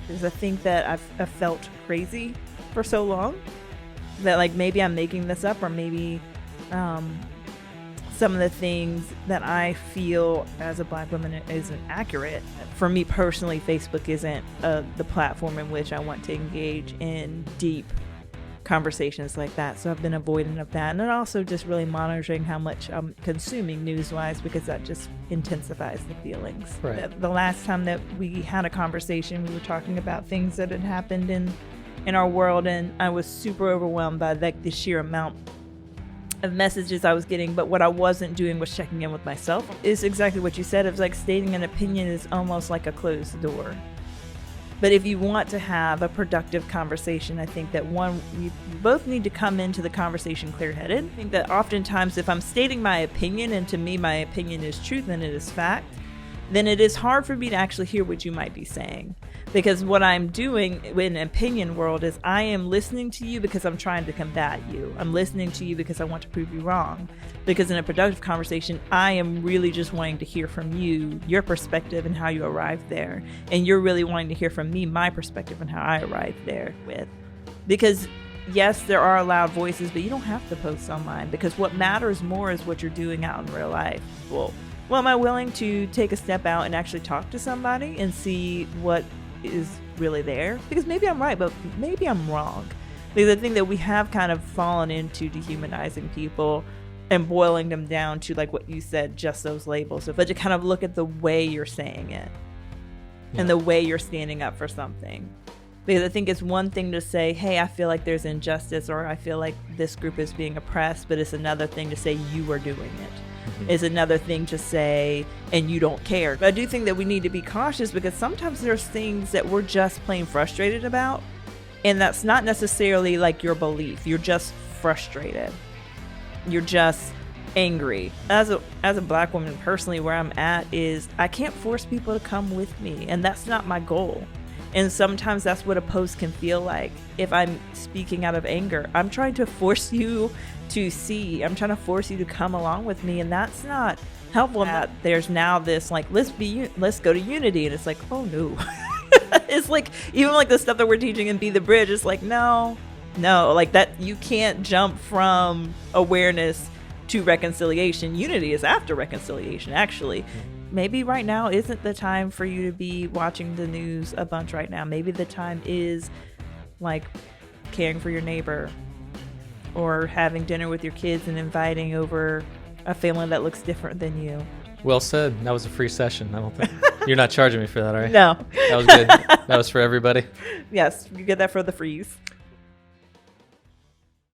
Because I think that I've felt crazy for so long that like maybe I'm making this up, or maybe some of the things that I feel as a Black woman isn't accurate. For me personally, Facebook isn't the platform in which I want to engage in deep conversations like that. So I've been avoidant of that. And then also just really monitoring how much I'm consuming news-wise, because that just intensifies the feelings. Right. The last time that we had a conversation, we were talking about things that had happened in our world, and I was super overwhelmed by the sheer amount of messages I was getting. But what I wasn't doing was checking in with myself. It's exactly what you said. It's like stating an opinion is almost like a closed door. But if you want to have a productive conversation, I think that you both need to come into the conversation clear-headed. I think that oftentimes if I'm stating my opinion, and to me my opinion is truth and it is fact, then it is hard for me to actually hear what you might be saying. Because what I'm doing in an opinion world is I am listening to you because I'm trying to combat you. I'm listening to you because I want to prove you wrong. Because in a productive conversation, I am really just wanting to hear from you, your perspective and how you arrived there. And you're really wanting to hear from me, my perspective and how I arrived there with. Because yes, there are loud voices, but you don't have to post online, because what matters more is what you're doing out in real life. Well, am I willing to take a step out and actually talk to somebody and see what is really there? Because maybe I'm right, but maybe I'm wrong. Because I think that we have kind of fallen into dehumanizing people and boiling them down to, like what you said, just those labels. But to kind of look at the way you're saying it and the way you're standing up for something. Because I think it's one thing to say, hey, I feel like there's injustice, or I feel like this group is being oppressed, but it's another thing to say you are doing it. Is another thing to say, and you don't care. But I do think that we need to be cautious, because sometimes there's things that we're just plain frustrated about, and that's not necessarily like your belief. You're just frustrated. You're just angry. As a Black woman personally, where I'm at is I can't force people to come with me, and that's not my goal. And sometimes that's what a post can feel like. If I'm speaking out of anger, I'm trying to force you to see. I'm trying to force you to come along with me, and that's not helpful. There's now this like, let's go to unity, and it's like, oh no. It's like, even like the stuff that we're teaching in Be the Bridge, it's like, no, like that. You can't jump from awareness to reconciliation. Unity is after reconciliation, actually. Maybe right now isn't the time for you to be watching the news a bunch right now. Maybe the time is like caring for your neighbor, or having dinner with your kids and inviting over a family that looks different than you. Well said. That was a free session. I don't think you're not charging me for that, are you? No. That was good. That was for everybody. Yes, you get that for the freeze.